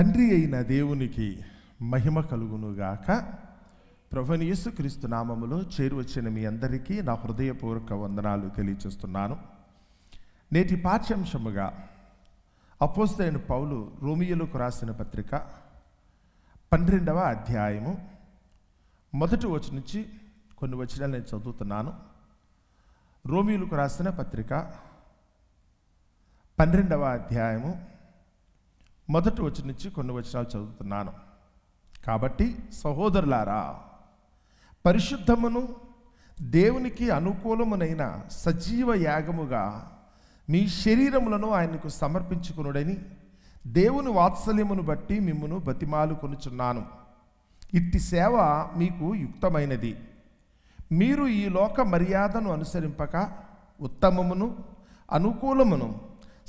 తండ్రి అయిన దేవునికి మహిమ కలుగునుగాక. ప్రభువైన యేసుక్రీస్తు నామములో చేరువచ్చిన మీ అందరికీ నా హృదయపూర్వక వందనాలు తెలియజేస్తున్నాను. నేటి పాఠ్యాంశముగా అపోస్తలుడైన పౌలు రోమియోలకు రాసిన పత్రిక 12వ అధ్యాయము మొదటి వచనం నుంచి కొన్ని వచనాలు నేను చదువుతున్నాను. రోమియోలకు రాసిన పత్రిక 12వ అధ్యాయము మొదటి వచనం నుంచి కొన్ని వచనాలు చదువుతున్నాను. కాబట్టి సహోదరులారా, పరిశుద్ధమును దేవునికి అనుకూలమునైన సజీవ యాగముగా మీ శరీరములను ఆయనకు సమర్పించుకొనుడని దేవుని వాత్సల్యమును బట్టి మిమ్మును బతిమాలుకొనుచున్నాను. ఇట్టి సేవ మీకు యుక్తమైనది. మీరు ఈ లోక మర్యాదను అనుసరింపక ఉత్తమమును అనుకూలమును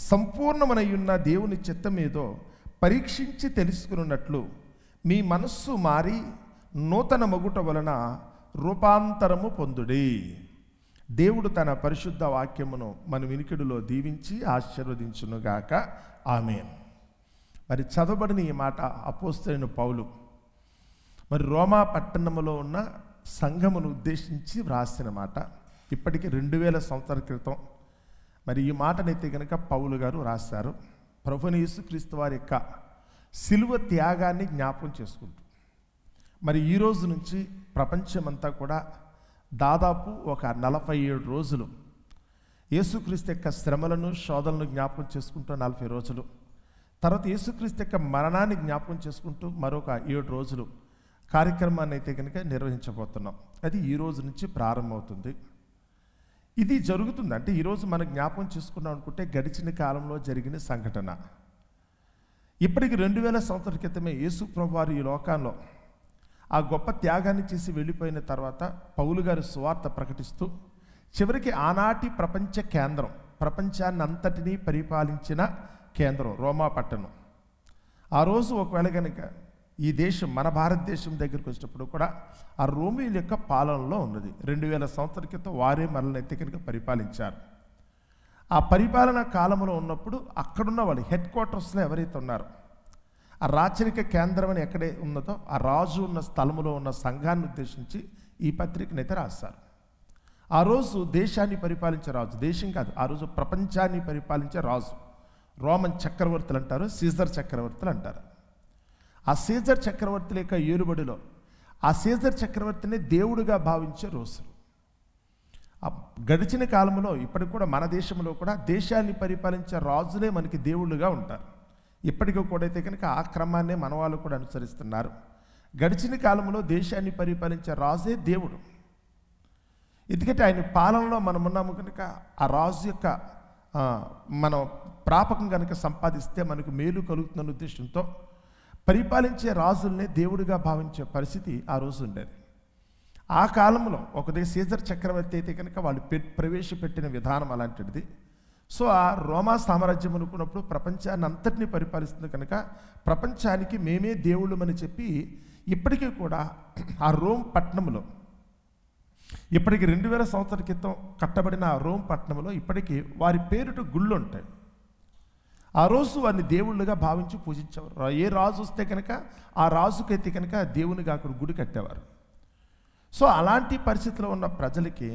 సంపూర్ణమనయున్న దేవుని చిత్తమేదో పరీక్షించి తెలుసుకున్నట్లు మీ మనస్సు మారి నూతన మగుట వలన రూపాంతరము పొందుడి. దేవుడు తన పరిశుద్ధ వాక్యమును మన వినికిడిలో దీవించి ఆశీర్వదించునుగాక. ఆమేన్. మరి చదవబడిన ఈ మాట అపోస్తలుడైన పౌలు మరి రోమా పట్టణములో ఉన్న సంఘమును ఉద్దేశించి వ్రాసిన మాట. ఇప్పటికి 2000 సంవత్సరాల క్రితం మరి ఈ మాటనైతే కనుక పౌలు గారు రాశారు. ప్రభువైన యేసుక్రీస్తు వారి యొక్క సిలువ త్యాగాన్ని జ్ఞాపకం చేసుకుంటూ మరి ఈ రోజు నుంచి ప్రపంచమంతా కూడా దాదాపు ఒక 47 రోజులు యేసుక్రీస్తు యొక్క శ్రమలను శోధనలను జ్ఞాపకం చేసుకుంటూ 40 రోజులు, తర్వాత యేసుక్రీస్తు యొక్క మరణాన్ని జ్ఞాపకం చేసుకుంటూ మరొక 7 రోజులు కార్యక్రమాన్ని అయితే కనుక నిర్వహించబోతున్నాం. అది ఈ రోజు నుంచి ప్రారంభమవుతుంది. ఇది జరుగుతుంది అంటే ఈరోజు మనం జ్ఞాపకం చేసుకున్నాం అనుకుంటే గడిచిన కాలంలో జరిగిన సంఘటన. ఇప్పటికి 2000 సంవత్సరాల క్రితమే యేసు ప్రభువారు ఈ లోకంలో ఆ గొప్ప త్యాగాన్ని చేసి వెళ్ళిపోయిన తర్వాత పౌలు గారి సువార్త ప్రకటిస్తూ చివరికి ఆనాటి ప్రపంచ కేంద్రం, ప్రపంచాన్ని అంతటినీ పరిపాలించిన కేంద్రం రోమా పట్టణం. ఆ రోజు ఒకవేళ కనుక ఈ దేశం మన భారతదేశం దగ్గరికి వచ్చినప్పుడు కూడా ఆ రోమియోల యొక్క పాలనలో ఉన్నది. 2000 సంవత్సరాల క్రితం వారే మనల్ని అయితే కనుక పరిపాలించారు. ఆ పరిపాలన కాలంలో ఉన్నప్పుడు అక్కడున్న వాళ్ళు హెడ్ క్వార్టర్స్లో ఎవరైతే ఉన్నారో ఆ రాచరిక కేంద్రం అని ఎక్కడే ఉన్నదో ఆ రాజు ఉన్న స్థలంలో ఉన్న సంఘాన్ని ఉద్దేశించి ఈ పత్రికనైతే రాస్తారు. ఆ రోజు దేశాన్ని పరిపాలించే రాజు, దేశం కాదు, ఆ రోజు ప్రపంచాన్ని పరిపాలించే రాజు రోమన్ చక్రవర్తులు అంటారు, సీజర్ చక్రవర్తులు అంటారు. ఆ సీజర్ చక్రవర్తుల యొక్క ఏలుబడిలో ఆ సీజర్ చక్రవర్తిని దేవుడిగా భావించే రోజులు. గడిచిన కాలంలో ఇప్పటికి కూడా మన దేశంలో కూడా దేశాన్ని పరిపాలించే రాజులే మనకి దేవుళ్ళుగా ఉంటారు. ఇప్పటికీ కూడా అయితే కనుక ఆ క్రమాన్నే మన వాళ్ళు కూడా అనుసరిస్తున్నారు. గడిచిన కాలంలో దేశాన్ని పరిపాలించే రాజే దేవుడు. ఎందుకంటే ఆయన పాలనలో మనం ఉన్నాము కనుక ఆ రాజు యొక్క మనం ప్రాపకం కనుక సంపాదిస్తే మనకు మేలు కలుగుతున్న ఉద్దేశంతో పరిపాలించే రాజుల్ని దేవుడిగా భావించే పరిస్థితి ఆ రోజు ఉండేది. ఆ కాలంలో ఒకదే సీజర్ చక్రవర్తి అయితే కనుక వాళ్ళు ప్రవేశపెట్టిన విధానం అలాంటిది. సో ఆ రోమా సామ్రాజ్యం అనుకున్నప్పుడు ప్రపంచాన్ని అంతటినీ పరిపాలిస్తుంది కనుక ప్రపంచానికి మేమే దేవుళ్ళమని చెప్పి ఇప్పటికీ కూడా ఆ రోమ్ పట్టణంలో ఇప్పటికి 2000 సంవత్సరాల క్రితం కట్టబడిన ఆ రోమ్ పట్టణంలో ఇప్పటికీ వారి పేరుట గుళ్ళు ఉంటాయి. ఆ రోజు వారిని దేవుళ్ళుగా భావించి పూజించేవారు. ఏ రాజు వస్తే కనుక ఆ రాజుకైతే కనుక దేవునిగా అక్కడ గుడి కట్టేవారు. సో అలాంటి పరిస్థితిలో ఉన్న ప్రజలకి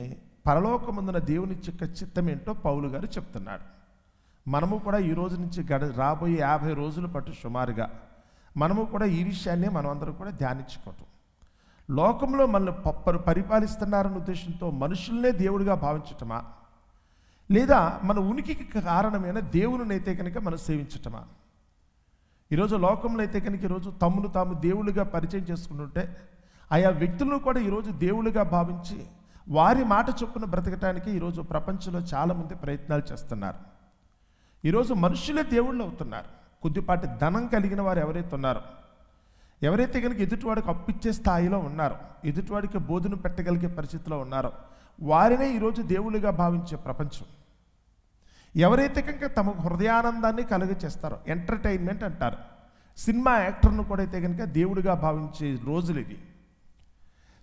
పరలోకమందున దేవుని యొక్క చిత్తం ఏంటో పౌలు గారు చెప్తున్నాడు. మనము కూడా ఈ రోజు నుంచి రాబోయే 50 రోజుల పాటు సుమారుగా మనము కూడా ఈ విషయాన్నే మనం అందరం కూడా ధ్యానించుకోవటం. లోకంలో మనల్ని పరిపాలిస్తున్నారన్న ఉద్దేశంతో మనుషుల్నే దేవుడిగా భావించటమా, లేదా మన ఉనికికి కారణమైన దేవుని అయితే కనుక మనం సేవించటమా? ఈరోజు లోకంలో అయితే కనుక ఈరోజు తమ్మును తాము దేవుళ్ళుగా పరిచయం చేసుకుంటుంటే ఆయా వ్యక్తులను కూడా ఈరోజు దేవుళ్ళుగా భావించి వారి మాట చొప్పున బ్రతకటానికి ఈరోజు ప్రపంచంలో చాలామంది ప్రయత్నాలు చేస్తున్నారు. ఈరోజు మనుషులే దేవుళ్ళు అవుతున్నారు. కొద్దిపాటి ధనం కలిగిన వారు ఎవరైతే ఉన్నారో, ఎవరైతే కనుక ఎదుటివాడికి అప్పిచ్చే స్థాయిలో ఉన్నారో, ఎదుటివాడికి బోధన పెట్టగలిగే పరిస్థితిలో ఉన్నారో వారినే ఈరోజు దేవుళ్ళుగా భావించే ప్రపంచం. ఎవరైతే కనుక తమ హృదయానందాన్ని కలుగచేస్తారో, ఎంటర్టైన్మెంట్ అంటారు, సినిమా యాక్టర్ను కూడా అయితే కనుక దేవుడిగా భావించే రోజులు ఇవి.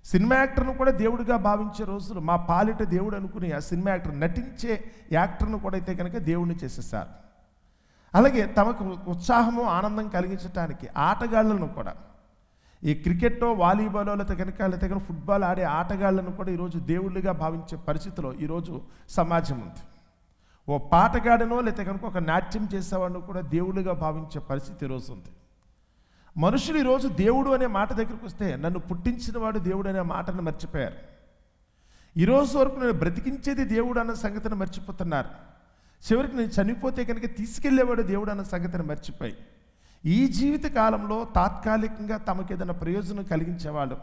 సినిమా యాక్టర్ను కూడా దేవుడిగా భావించే రోజులు. మా పాలిట దేవుడు అనుకుని ఆ సినిమా యాక్టర్ నటించే యాక్టర్ను కూడా అయితే కనుక దేవుడిని చేసేసారు. అలాగే తమకు ఉత్సాహము ఆనందం కలిగించడానికి ఆటగాళ్లను కూడా, ఈ క్రికెట్టో వాలీబాలో లేకపోతే ఫుట్బాల్ ఆడే ఆటగాళ్లను కూడా ఈరోజు దేవుళ్ళుగా భావించే పరిస్థితిలో ఈరోజు సమాజం ఉంది. ఓ పాటగాడనో లేకపోతే కనుక ఒక నాట్యం చేసేవాడిని కూడా దేవుళ్ళుగా భావించే పరిస్థితి ఈరోజు ఉంది. మనుషులు ఈరోజు దేవుడు అనే మాట దగ్గరికి వస్తే నన్ను పుట్టించిన వాడు దేవుడు అనే మాటను మర్చిపోయారు. ఈరోజు వరకు నేను బ్రతికించేది దేవుడు అన్న సంగతిని మర్చిపోతున్నారు. చివరికి నేను చనిపోతే కనుక తీసుకెళ్లేవాడు దేవుడు అన్న సంగతిని మర్చిపోయి ఈ జీవిత కాలంలో తాత్కాలికంగా తమకు ఏదైనా ప్రయోజనం కలిగించేవాళ్ళు,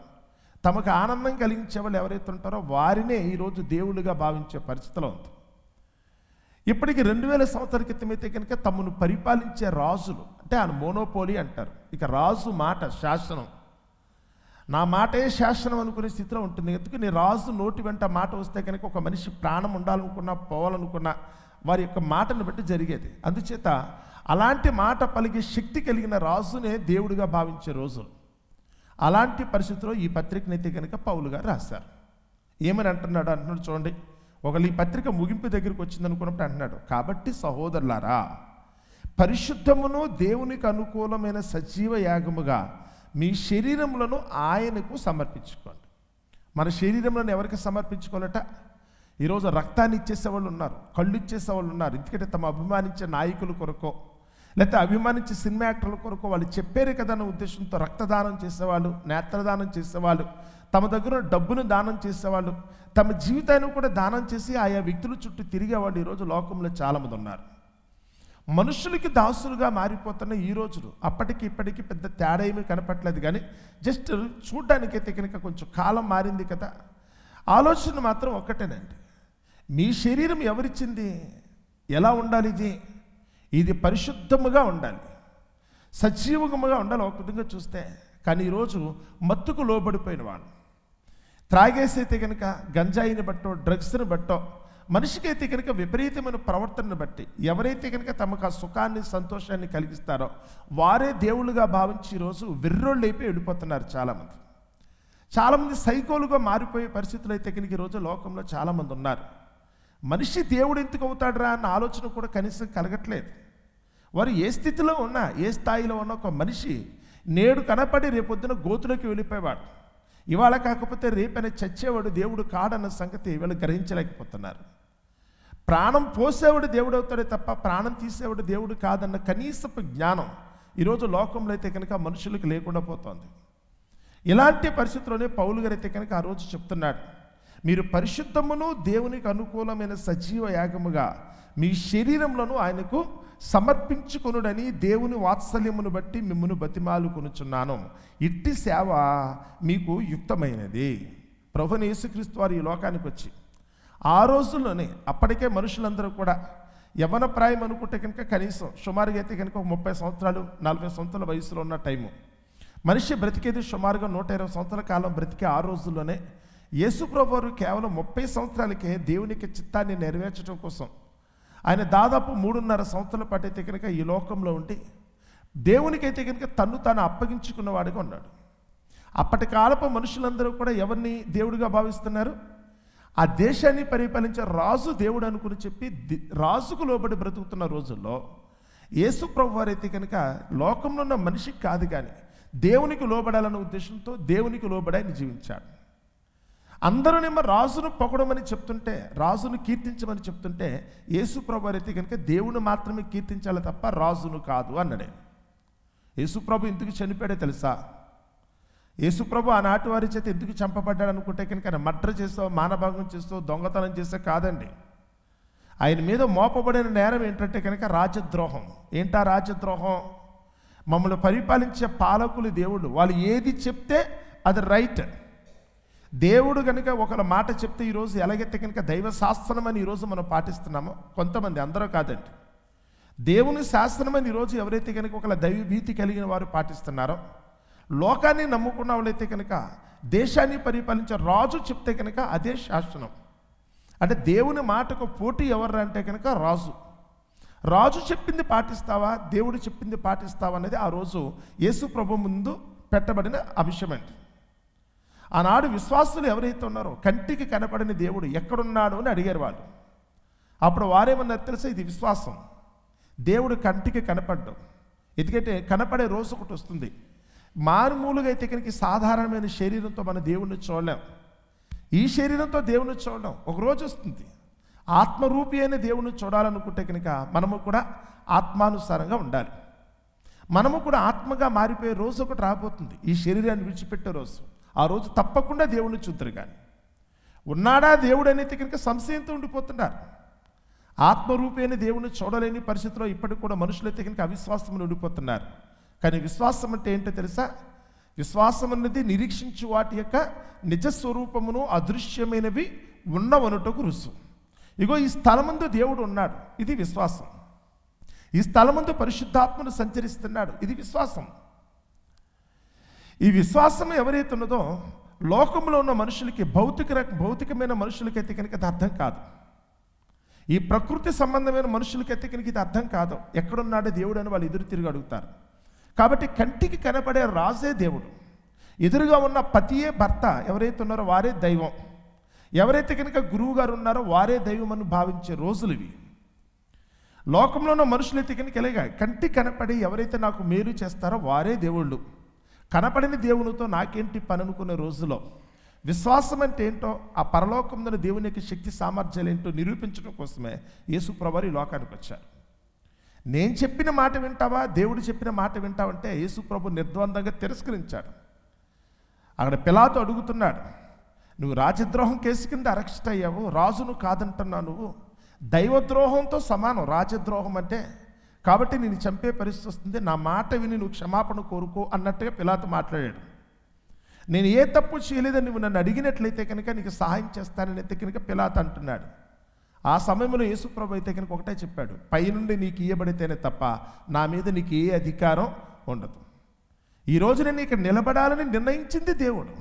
తమకు ఆనందం కలిగించేవాళ్ళు ఎవరైతే ఉంటారో వారినే ఈరోజు దేవుళ్ళుగా భావించే పరిస్థితిలో ఉంది. ఇప్పటికి 2000 సంవత్సరాల క్రితం అయితే కనుక తమను పరిపాలించే రాజులు, అంటే ఆయన మోనోపోలీ అంటారు. ఇక రాజు మాట శాసనం, నా మాటే శాసనం అనుకునే స్థితిలో ఉంటుంది. ఎందుకు నీ రాజు నోటి వెంట మాట వస్తే కనుక ఒక మనిషి ప్రాణం ఉండాలనుకున్నా పోవాలనుకున్నా వారి యొక్క మాటను బట్టి జరిగేది. అందుచేత అలాంటి మాట పలికే శక్తి కలిగిన రాజునే దేవుడిగా భావించే రోజులు. అలాంటి పరిస్థితిలో ఈ పత్రికనైతే కనుక పౌలు గారు రాశారు. ఏమని అంటున్నాడు చూడండి. ఒకళ్ళు ఈ పత్రిక ముగింపు దగ్గరికి వచ్చింది అనుకున్నప్పుడు అంటున్నాడు, కాబట్టి సహోదరులారా, పరిశుద్ధమును దేవునికి అనుకూలమైన సజీవ యాగముగా మీ శరీరములను ఆయనకు సమర్పించుకోండి. మన శరీరములను ఎవరికి సమర్పించుకోవాలట? ఈరోజు రక్తాన్ని ఇచ్చేసేవాళ్ళు ఉన్నారు, కళ్ళు ఇచ్చేసేవాళ్ళు ఉన్నారు. ఎందుకంటే తమ అభిమానించే నాయకుల కొరకో లేకపోతే అభిమానించే సినిమా యాక్టర్ల కొరకో వాళ్ళు చెప్పారే కదా అన్న ఉద్దేశంతో రక్తదానం చేసేవాళ్ళు, నేత్రదానం చేసేవాళ్ళు, తమ దగ్గర డబ్బును దానం చేసేవాళ్ళు, తమ జీవితాన్ని కూడా దానం చేసి ఆయా వ్యక్తుల చుట్టూ తిరిగేవాళ్ళు ఈరోజు లోకంలో చాలామంది ఉన్నారు. మనుషులకి దాసులుగా మారిపోతున్న ఈ రోజులు అప్పటికి ఇప్పటికీ పెద్ద తేడా ఏమీ కనపట్లేదు, కానీ జస్ట్ చూడ్డానికైతే కనుక కొంచెం కాలం మారింది కదా. ఆలోచన మాత్రం ఒక్కటేనండి, మీ శరీరం ఎవరిచ్చింది? ఎలా ఉండాలి? ఇది పరిశుద్ధముగా ఉండాలి, సజీవంగా ఉండాలి ఒక విధంగా చూస్తే. కానీ ఈరోజు మత్తుకు లోబడిపోయిన వాళ్ళు, త్రాగేసైతే కనుక గంజాయిని బట్టో డ్రగ్స్ని బట్టో, మనిషికైతే కనుక విపరీతమైన ప్రవర్తనను బట్టి ఎవరైతే కనుక తమకు ఆ సుఖాన్ని సంతోషాన్ని కలిగిస్తారో వారే దేవుళ్ళుగా భావించి ఈరోజు వెర్రోళ్ళు అయిపోయి వెళ్ళిపోతున్నారు చాలామంది సైకోలుగా మారిపోయే పరిస్థితులు అయితే కనుక ఈరోజు లోకంలో చాలామంది ఉన్నారు. మనిషి దేవుడు ఎందుకు అవుతాడరా అన్న ఆలోచన కూడా కనీసం కలగట్లేదు. వారు ఏ స్థితిలో ఉన్నా, ఏ స్థాయిలో ఉన్న ఒక మనిషి నేడు కనపడి రేపొద్దున గోతులోకి వెళ్ళిపోయేవాడు, ఇవాళ కాకపోతే రేపైనా చచ్చేవాడు దేవుడు కాడన్న సంగతి వీళ్ళు గ్రహించలేకపోతున్నారు. ప్రాణం పోసేవాడు దేవుడు అవుతాడే తప్ప ప్రాణం తీసేవాడు దేవుడు కాదన్న కనీసపు జ్ఞానం ఈరోజు లోకంలో అయితే కనుక మనుషులకు లేకుండా పోతుంది. ఇలాంటి పరిస్థితుల్లోనే పౌలు గారు అయితే కనుక ఆ రోజు చెప్తున్నాడు, మీరు పరిశుద్ధమును దేవునికి అనుకూలమైన సజీవ యాగముగా మీ శరీరములను ఆయనకు సమర్పించుకొనుడని దేవుని వాత్సల్యమును బట్టి మిమ్మును బతిమాలుకొనుచున్నాను. ఇట్టి సేవ మీకు యుక్తమైనది. ప్రభువైన యేసుక్రీస్తు వారు ఈ లోకానికి వచ్చి ఆ రోజుల్లోనే అప్పటికే మనుషులందరూ కూడా యవ్వన ప్రాయం అనుకుంటే కనుక కనీసం సుమారుగా అయితే కనుక 30 సంవత్సరాలు 40 సంవత్సరాల వయసులో ఉన్న టైము. మనిషి బ్రతికేది సుమారుగా 120 సంవత్సరాల కాలం బ్రతికే ఆ రోజుల్లోనే యేసు ప్రభువు వారు కేవలం 30 సంవత్సరాలకే దేవునికి చిత్తాన్ని నెరవేర్చడం కోసం ఆయన దాదాపు 3.5 సంవత్సరాల పాటు అయితే కనుక ఈ లోకంలో ఉండి దేవునికైతే కనుక తన్ను తాను అప్పగించుకున్నవాడిగా ఉన్నాడు. అప్పటి కాలపు మనుషులందరూ కూడా ఎవరిని దేవుడిగా భావిస్తున్నారు? ఆ దేశాన్ని పరిపాలించే రాజు దేవుడు అనుకుని చెప్పి రాజుకు లోబడి బ్రతుకుతున్న రోజుల్లో యేసు ప్రభు వారైతే కనుక లోకంలో ఉన్న మనిషికి కాదు కానీ దేవునికి లోబడాలన్న ఉద్దేశంతో దేవునికి లోబడి ఆయన జీవించాడు. అందరూనేమో రాజును పొగడమని చెప్తుంటే, రాజును కీర్తించమని చెప్తుంటే యేసు ప్రభు అయితే కనుక దేవుని మాత్రమే కీర్తించాలి తప్ప రాజును కాదు అన్నాడే. యేసు ప్రభు ఎందుకు చనిపోయాడో తెలుసా? యేసు ప్రభు ఆనాటి వారి చేత ఎందుకు చంపబడ్డాడు అనుకుంటే కనుక ఆయన మర్డర్ చేస్తావు, మానభంగం చేస్తావు, దొంగతనం చేస్తే కాదండి. ఆయన మీద మోపబడిన నేరం ఏంటంటే కనుక రాజద్రోహం. ఏంటా రాజద్రోహం? మమ్మల్ని పరిపాలించే పాలకులు దేవుడు, వాళ్ళు ఏది చెప్తే అది రైట్. దేవుడు కనుక ఒకళ్ళ మాట చెప్తే ఈరోజు ఎలాగైతే కనుక దైవ శాస్త్రం అని ఈరోజు మనం పాటిస్తున్నామో, కొంతమంది, అందరూ కాదండి, దేవుని శాస్త్రం అని ఈరోజు ఎవరైతే కనుక ఒకళ్ళ దైవ భీతి కలిగిన వారు పాటిస్తున్నారో, లోకాన్ని నమ్ముకున్న వాళ్ళైతే కనుక దేశాన్ని పరిపాలించే రాజు చెప్తే కనుక అదే శాసనం. అంటే దేవుని మాటకు పోటీ ఎవరు అంటే కనుక రాజు చెప్పింది పాటిస్తావా, దేవుడు చెప్పింది పాటిస్తావా అనేది ఆ రోజు యేసు ప్రభు ముందు పెట్టబడిన అంశమండి. ఆనాడు విశ్వాసులు ఎవరైతే ఉన్నారో కంటికి కనపడని దేవుడు ఎక్కడున్నాడు అని అడిగారు వాళ్ళు. అప్పుడు వారేమన్నారు తెలుసా? ఇది విశ్వాసం. దేవుడు కంటికి కనపడ్డం. ఎందుకంటే కనపడే రోజు ఒకటి వస్తుంది. మారుమూలుగా అయితే కనుక సాధారణమైన శరీరంతో మన దేవుణ్ణి చూడలేం. ఈ శరీరంతో దేవుణ్ణి చూడడం ఒక రోజు వస్తుంది. ఆత్మరూపి అయిన దేవుణ్ణి చూడాలనుకుంటే కనుక మనము కూడా ఆత్మానుసారంగా ఉండాలి. మనము కూడా ఆత్మగా మారిపోయే రోజు ఒకటి రాబోతుంది. ఈ శరీరాన్ని విడిచిపెట్టే రోజు. ఆ రోజు తప్పకుండా దేవుణ్ణి చూద్దరు. కానీ ఉన్నాడా దేవుడు అనేది కనుక సంశయంతో ఉండిపోతున్నారు. ఆత్మరూపి అయిన దేవుణ్ణి చూడలేని పరిస్థితిలో ఇప్పటికి కూడా మనుషులైతే కనుక అవిశ్వాసంలో ఉండిపోతున్నారు. కానీ విశ్వాసం అంటే ఏంటో తెలుసా? విశ్వాసం అన్నది నిరీక్షించు వాటి యొక్క నిజస్వరూపమును అదృశ్యమైనవి ఉన్నవనుటకు రుజువు. ఇగో ఈ స్థలమందు దేవుడు ఉన్నాడు, ఇది విశ్వాసం. ఈ స్థలమందు పరిశుద్ధాత్మను సంచరిస్తున్నాడు, ఇది విశ్వాసం. ఈ విశ్వాసం ఎవరైతే ఉన్నదో లోకంలో ఉన్న మనుషులకి, భౌతికమైన మనుషులకైతే కనుక ఇది అర్థం కాదు. ఈ ప్రకృతి సంబంధమైన మనుషులకైతే కనుక ఇది అర్థం కాదు. ఎక్కడున్నాడే దేవుడు అని వాళ్ళు ఎదురు తిరిగి అడుగుతారు. కాబట్టి కంటికి కనపడే రాజే దేవుడు. ఎదురుగా ఉన్న పతియే భర్త. ఎవరైతే ఉన్నారో వారే దైవం. ఎవరైతే కనుక గురువు గారు ఉన్నారో వారే దైవం అని భావించే రోజులు ఇవి. లోకంలో ఉన్న మనుషులైతే కనుక ఎలాగా కంటి కనపడి ఎవరైతే నాకు మేలు చేస్తారో వారే దేవుళ్ళు. కనపడిన దేవునితో నాకేంటి పని అనుకునే రోజులో విశ్వాసం అంటే ఏంటో, ఆ పరలోకంలో దేవుని యొక్క శక్తి సామర్థ్యాలు ఏంటో నిరూపించడం కోసమే యేసు ప్రభువు ఈ లోకానికి వచ్చారు. నేను చెప్పిన మాట వింటావా, దేవుడు చెప్పిన మాట వింటావంటే యేసు ప్రభు నిర్ద్వందంగా తిరస్కరించాడు. అక్కడ పిలాతు అడుగుతున్నాడు, నువ్వు రాజద్రోహం కేసు కింద అరెస్ట్ అయ్యావు, రాజును కాదంటున్నావు, నువ్వు దైవద్రోహంతో సమానం రాజద్రోహం అంటే. కాబట్టి నేను చంపే పరిస్థితి వస్తుంది, నా మాట విని నువ్వు క్షమాపణ కోరుకో అన్నట్టుగా పిలాతు మాట్లాడాడు. నేను ఏ తప్పు చేయలేదని నువ్వు నన్ను అడిగినట్లయితే కనుక నీకు సహాయం చేస్తానని అయితే కనుక పిలాతు అంటున్నాడు. ఆ సమయంలో యేసు ప్రభు అయితే కనుక ఒకటే చెప్పాడు, పైనుండి నీకు ఇయ్యబడితేనే తప్ప నా మీద నీకు ఏ అధికారం ఉండదు. ఈరోజు నేను ఇక్కడ నిలబడాలని నిర్ణయించింది దేవుడు.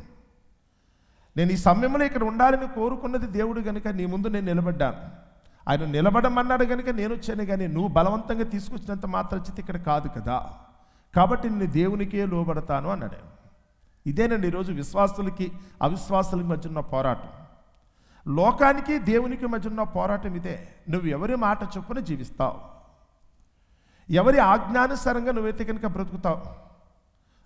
నేను ఈ సమయంలో ఇక్కడ ఉండాలని కోరుకున్నది దేవుడు కనుక నీ ముందు నేను నిలబడ్డాను. ఆయన నిలబడమన్నాడు కనుక నేను వచ్చాను. కానీ నువ్వు బలవంతంగా తీసుకొచ్చినంత మాత్రం వచ్చి ఇక్కడ కాదు కదా, కాబట్టి నేను దేవునికే లోబడతాను అన్నాడు. ఇదేనండి ఈరోజు విశ్వాసులకి అవిశ్వాసులకి మధ్య ఉన్న పోరాటం. లోకానికి దేవునికి మధ్య ఉన్న పోరాటం ఇదే. నువ్వు ఎవరి మాట చొప్పున జీవిస్తావు, ఎవరి ఆజ్ఞానుసారంగా నువ్వైతే కనుక బ్రతుకుతావు.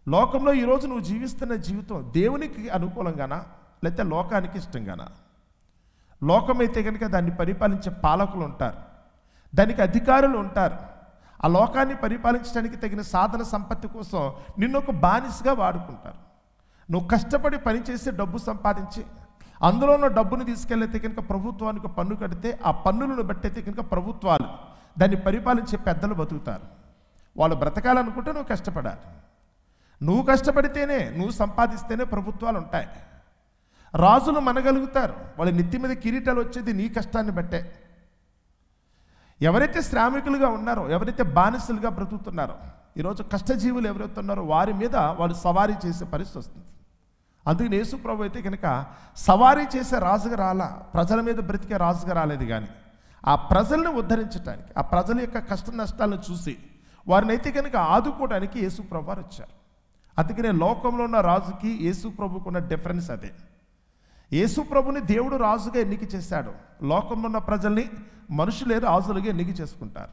లోకంలో ఈరోజు నువ్వు జీవిస్తున్న జీవితం దేవునికి అనుకూలంగానా లేకపోతే లోకానికి ఇష్టంగానా? లోకమైతే కనుక దాన్ని పరిపాలించే పాలకులు ఉంటారు, దానికి అధికారులు ఉంటారు. ఆ లోకాన్ని పరిపాలించడానికి తగిన సాధన సంపత్తి కోసం నిన్ను ఒక బానిసగా వాడుకుంటారు. నువ్వు కష్టపడి పనిచేసి డబ్బు సంపాదించి అందులో ఉన్న డబ్బును తీసుకెళ్ళైతే కనుక ప్రభుత్వానికి పన్ను కడితే ఆ పన్నులను బట్టయితే కనుక ప్రభుత్వాలు దాన్ని పరిపాలించే పెద్దలు బతుకుతారు. వాళ్ళు బ్రతకాలనుకుంటే నువ్వు కష్టపడాలి. నువ్వు కష్టపడితేనే, నువ్వు సంపాదిస్తేనే ప్రభుత్వాలు ఉంటాయి. రాజులు మనగలుగుతారు, వాళ్ళ నెత్తి మీద కిరీటాలు వచ్చేది నీ కష్టాన్ని బట్టే. ఎవరైతే శ్రామికులుగా ఉన్నారో, ఎవరైతే బానిసలుగా బ్రతుకుతున్నారో, ఈరోజు కష్టజీవులు ఎవరైతే ఉన్నారో వారి మీద వాళ్ళు సవారీ చేసే పరిస్థితి వస్తుంది. అందుకని యేసు ప్రభు అయితే కనుక సవారీ చేసే రాజుగా రాలా, ప్రజల మీద బ్రతికే రాజుగా రాలేదు. కానీ ఆ ప్రజల్ని ఉద్ధరించడానికి, ఆ ప్రజల యొక్క కష్ట నష్టాలను చూసి వారిని అయితే కనుక ఆదుకోవడానికి యేసు ప్రభు వారు వచ్చారు. అందుకనే లోకంలో ఉన్న రాజుకి యేసు ప్రభుకు ఉన్న డిఫరెన్స్ అదే. యేసు ప్రభుని దేవుడు రాజుగా ఎన్నిక చేశాడు. లోకంలో ఉన్న ప్రజల్ని మనుషులే రాజులుగా ఎన్నిక చేసుకుంటారు.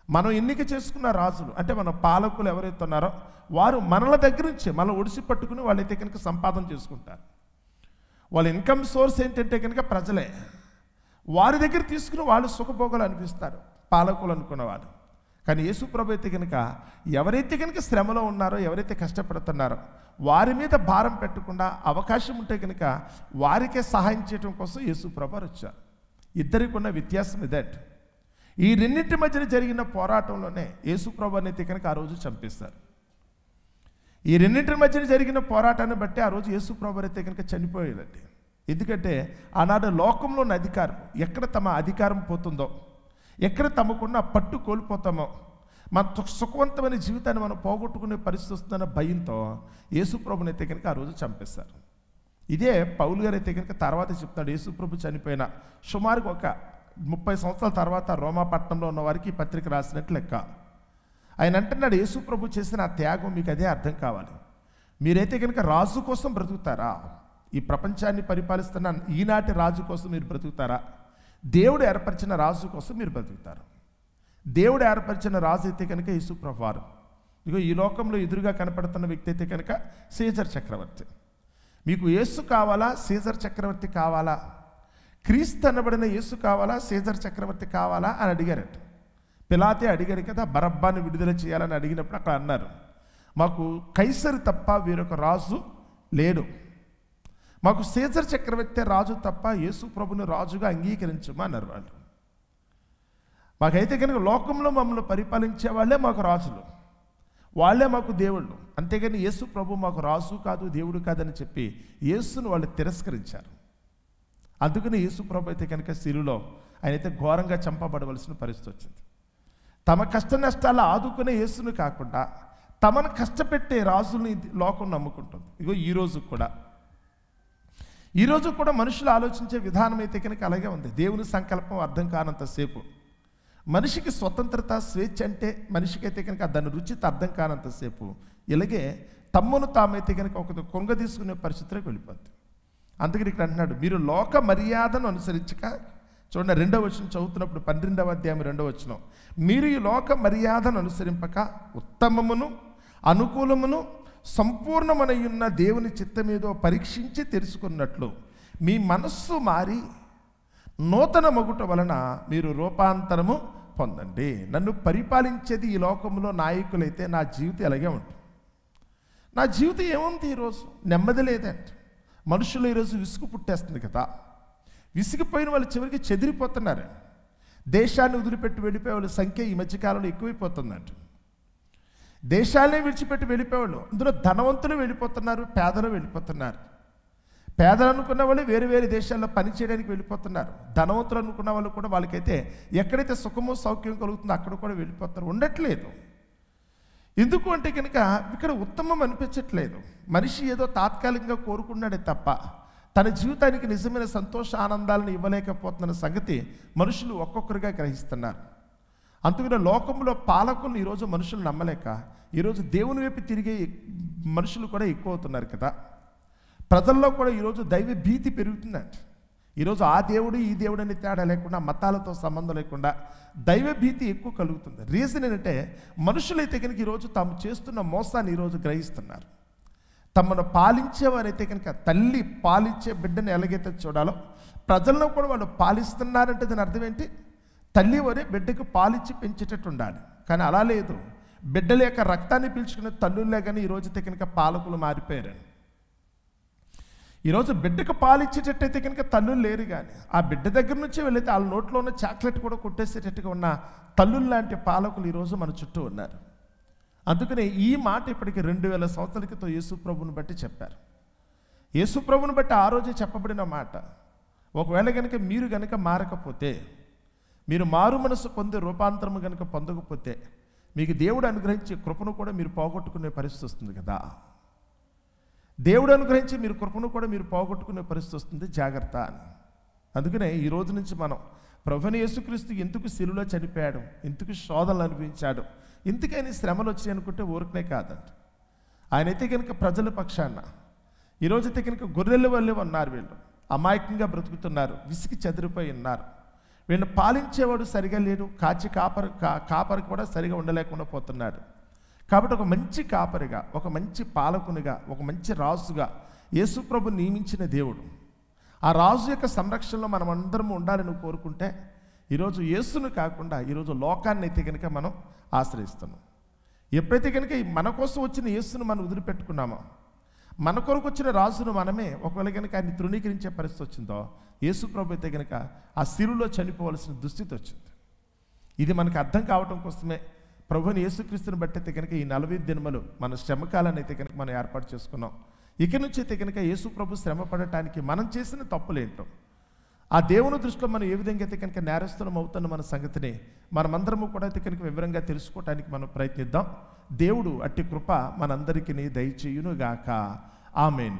మనం ఎన్నిక చేసుకున్న రాజులు అంటే మన పాలకులు ఎవరైతే ఉన్నారో వారు మనల దగ్గర నుంచి మనం ఒడిసి పట్టుకుని వాళ్ళైతే కనుక సంపాదన చేసుకుంటారు. వాళ్ళ ఇన్కమ్ సోర్స్ ఏంటంటే కనుక ప్రజలే. వారి దగ్గర తీసుకుని వాళ్ళు సుఖభోగాలు అనిపిస్తారు పాలకులు అనుకున్న వాళ్ళు. కానీ యేసు ప్రభు అయితే కనుక ఎవరైతే కనుక శ్రమలో ఉన్నారో, ఎవరైతే కష్టపడుతున్నారో వారి మీద భారం పెట్టకుండా అవకాశం ఉంటే కనుక వారికే సహాయం చేయడం కోసం యేసు ప్రభు వచ్చారు. ఇద్దరికి ఉన్న వ్యత్యాసం ఇదే. ఈ రెండింటి మధ్యన జరిగిన పోరాటంలోనే యేసు ప్రభు అయితే కనుక ఆ రోజు చంపేస్తారు. ఈ రెండింటి మధ్యన జరిగిన పోరాటాన్ని బట్టి ఆ రోజు యేసు ప్రభు అయితే కనుక చనిపోయేదండి. ఎందుకంటే ఆనాడు లోకంలో ఉన్న అధికారం ఎక్కడ తమ అధికారం పోతుందో, ఎక్కడ తమకున్న పట్టు కోల్పోతామో, మన సుఖవంతమైన జీవితాన్ని మనం పోగొట్టుకునే పరిస్థితి వస్తుందన్న భయంతో యేసు ప్రభుని అయితే కనుక ఆ రోజు చంపేస్తారు. ఇదే పౌలు గారు అయితే కనుక తర్వాత చెప్తాడు. యేసు ప్రభు చనిపోయిన సుమారుగా ఒక 30 సంవత్సరాల తర్వాత రోమా పట్టణంలో ఉన్న వారికి ఈ పత్రిక రాసినట్లు లెక్క. ఆయన అంటున్నాడు, యేసు ప్రభు చేసిన ఆ త్యాగం మీకు అదే అర్థం కావాలి. మీరైతే కనుక రాజు కోసం బ్రతుకుతారా? ఈ ప్రపంచాన్ని పరిపాలిస్తున్న ఈనాటి రాజు కోసం మీరు బ్రతుకుతారా? దేవుడు ఏర్పరిచిన రాజు కోసం మీరు బ్రతుకుతారు. దేవుడు ఏర్పరిచిన రాజు అయితే కనుక యేసు ప్రభువారు. ఇగో ఈ లోకంలో ఎదురుగా కనపడుతున్న వ్యక్తి అయితే కనుక సీజర్ చక్రవర్తి. మీకు యేసు కావాలా, సీజర్ చక్రవర్తి కావాలా? క్రీస్తు అనబడిన యేసు కావాలా, సీజర్ చక్రవర్తి కావాలా అని అడిగారట. పిలాతే అడిగారు కదా, బరబ్బాని విడుదల చేయాలని అడిగినప్పుడు అక్కడ అన్నారు, మాకు కైసరు తప్ప వేరొక రాజు లేడు, మాకు సీజర్ చక్రవర్తి రాజు తప్ప యేసు ప్రభుని రాజుగా అంగీకరించమా అన్నారు వాళ్ళు. మాకైతే కనుక లోకంలో మమ్మల్ని పరిపాలించే వాళ్ళే మాకు రాజులు, వాళ్ళే మాకు దేవుళ్ళు, అంతేగాని యేసు ప్రభు మాకు రాజు కాదు, దేవుడు కాదని చెప్పి యేసును వాళ్ళు తిరస్కరించారు. అందుకని యేసు ప్రభు అయితే కనుక శిలువలో ఆయన అయితే ఘోరంగా చంపబడవలసిన పరిస్థితి వచ్చింది. తమ కష్ట నష్టాలు ఆదుకునే యేసును కాకుండా తమను కష్టపెట్టే రాజుల్ని లోకం నమ్ముకుంటుంది. ఇగో ఈరోజు కూడా మనుషులు ఆలోచించే విధానం అయితే కనుక అలాగే ఉంది. దేవుని సంకల్పం అర్థం కానంతసేపు, మనిషికి స్వతంత్రత, స్వేచ్ఛ అంటే మనిషికైతే కనుక దాని రుచిత అర్థం కానంతసేపు ఇలాగే తమ్మును తామైతే కనుక ఒక కొంగ తీసుకునే పరిస్థితిలోకి వెళ్ళిపోద్ది. అందుకని ఇక్కడ అంటున్నాడు, మీరు లోక మర్యాదను అనుసరించక, చూడండి 2వ వచనం చదువుతున్నప్పుడు 12వ అధ్యాయం 2వ వచనం, మీరు ఈ లోక మర్యాదను అనుసరింపక ఉత్తమమును అనుకూలమును సంపూర్ణమనయున్న దేవుని చిత్తమేదో పరీక్షించి తెలుసుకున్నట్లు మీ మనస్సు మారి నూతన మగుట వలన మీరు రూపాంతరము పొందండి. నన్ను పరిపాలించేది ఈ లోకంలో నాయకులైతే నా జీవితం ఎలాగే ఉంటుంది. నా జీవితం ఏముంది, ఈరోజు నెమ్మది లేదంటే. మనుషులు ఈరోజు విసుగు పుట్టేస్తుంది కదా, విసిగిపోయిన వాళ్ళు చివరికి చెదిరిపోతున్నారు. దేశాన్ని వదిలిపెట్టి వెళ్ళిపోయే వాళ్ళ సంఖ్య ఈ మధ్యకాలంలో ఎక్కువైపోతుందంట. దేశాలనే విడిచిపెట్టి వెళ్ళిపోయేవాళ్ళు, అందులో ధనవంతులు వెళ్ళిపోతున్నారు, పేదలు వెళ్ళిపోతున్నారు. పేదలు అనుకున్న వాళ్ళు వేరు వేరు దేశాల్లో పని చేయడానికి వెళ్ళిపోతున్నారు. ధనవంతులు అనుకున్న వాళ్ళు కూడా వాళ్ళకైతే ఎక్కడైతే సుఖమో సౌఖ్యం కలుగుతుందో అక్కడ కూడా వెళ్ళిపోతున్నారు, ఉండట్లేదు. ఎందుకు అంటే కనుక ఇక్కడ ఉత్తమం అనిపించట్లేదు. మనిషి ఏదో తాత్కాలికంగా కోరుకున్నాడే తప్ప తన జీవితానికి నిజమైన సంతోష ఆనందాలను ఇవ్వలేకపోతున్న సంగతి మనుషులు ఒక్కొక్కరుగా గ్రహిస్తున్నారు. అందుకనే లోకంలో పాలకులను ఈరోజు మనుషులు నమ్మలేక ఈరోజు దేవుని వైపు తిరిగే మనుషులు కూడా ఎక్కువ అవుతున్నారు కదా. ప్రజల్లో కూడా ఈరోజు దైవ భీతి పెరుగుతుందండి. ఈరోజు ఆ దేవుడు ఈ దేవుడు అని తేడా లేకుండా, మతాలతో సంబంధం లేకుండా దైవ భీతి ఎక్కువ కలుగుతుంది. రీజన్ ఏంటంటే మనుషులైతే కనుక ఈరోజు తాము చేస్తున్న మోసాన్ని ఈరోజు గ్రహిస్తున్నారు. తమను పాలించేవారైతే కనుక తల్లి పాలించే బిడ్డను ఎలాగైతే చూడాలో ప్రజల్లో కూడా వాళ్ళు పాలిస్తున్నారంటే దాని అర్థం ఏంటి, తల్లి వరే బిడ్డకు పాలిచ్చి పెంచేటట్టు ఉండాలి. కానీ అలా లేదు. బిడ్డల యొక్క రక్తాన్ని పీల్చుకునే తల్లులే కానీ ఈరోజు అయితే కనుక పాలకులు మారిపోయారు. ఈరోజు బిడ్డకు పాలిచ్చేటట్టయితే కనుక తల్లులు లేరు, కానీ ఆ బిడ్డ దగ్గర నుంచి వెళ్ళైతే వాళ్ళ నోట్లో ఉన్న చాక్లెట్ కూడా కొట్టేసేటట్టుగా ఉన్న తల్లులు లాంటి పాలకులు ఈరోజు మన చుట్టూ ఉన్నారు. అందుకనే ఈ మాట ఇప్పటికి 2000 సంవత్సరాల క్రితం యేసు ప్రభువుని బట్టి చెప్పారు. యేసు ప్రభువుని బట్టి ఆ రోజే చెప్పబడిన మాట. ఒకవేళ కనుక మీరు కనుక మారకపోతే, మీరు మారు మనసు పొందే రూపాంతరము కనుక పొందకపోతే మీకు దేవుడు అనుగ్రహించే కృపను కూడా మీరు పోగొట్టుకునే పరిస్థితి వస్తుంది కదా. దేవుడు అనుగ్రహించి మీరు కృపను కూడా మీరు పోగొట్టుకునే పరిస్థితి వస్తుంది, జాగ్రత్త అని. అందుకనే ఈ రోజు నుంచి మనం ప్రభువైన యేసుక్రీస్తు ఎందుకు శిలువలో చనిపోయాడు, ఎందుకు శోధనలు అనిపించాడు, ఎందుకని శ్రమలు వచ్చాయి అనుకుంటే ఊరికనే కాదంట. ఆయనైతే కనుక ప్రజల పక్షాన ఈరోజైతే కనుక గొర్రెల వల్లే ఉన్నారు. వీళ్ళు అమాయకంగా బ్రతుకుతున్నారు, విసిగి చెదిరిపోయి ఉన్నారు. వీళ్ళని పాలించేవాడు సరిగా లేడు, కాపరి కూడా సరిగా ఉండలేకుండా పోతున్నాడు. కాబట్టి ఒక మంచి కాపరిగా, ఒక మంచి పాలకునిగా, ఒక మంచి రాజుగా యేసు ప్రభు నియమించిన దేవుడు, ఆ రాజు యొక్క సంరక్షణలో మనం అందరం ఉండాలని కోరుకుంటే ఈరోజు యేసును కాకుండా ఈరోజు లోకాన్ని అయితే కనుక మనం ఆశ్రయిస్తున్నాం. ఎప్పుడైతే కనుక మన కోసం వచ్చిన యేసును మనం వదిలిపెట్టుకున్నామో, మన కొరకు వచ్చిన రాజును మనమే ఒకవేళ కనుక ఆయన్ని తృణీకరించే పరిస్థితి వచ్చిందో, యేసు ప్రభు అయితే కనుక ఆ శిలువలో చనిపోవలసిన దుస్థితి వచ్చింది. ఇది మనకు అర్థం కావటం కోసమే ప్రభువుని యేసుక్రీస్తుని బట్టి అయితే కనుక ఈ 40 దినములు మన శ్రమకాలాన్ని అయితే కనుక మనం ఏర్పాటు చేసుకున్నాం. ఇక నుంచి అయితే కనుక యేసు ప్రభు శ్రమ పడటానికి మనం చేసిన తప్పులేంటో, ఆ దేవుని దృష్టిలో మనం ఏ విధంగా అయితే కనుక నేరస్తులం అవుతున్న మన సంగతిని మనమందరము కూడా అయితే కనుక వివరంగా తెలుసుకోవడానికి మనం ప్రయత్నిద్దాం. దేవుడు అట్టి కృప మనందరికీ దయచేయునుగాక. ఆమేన్.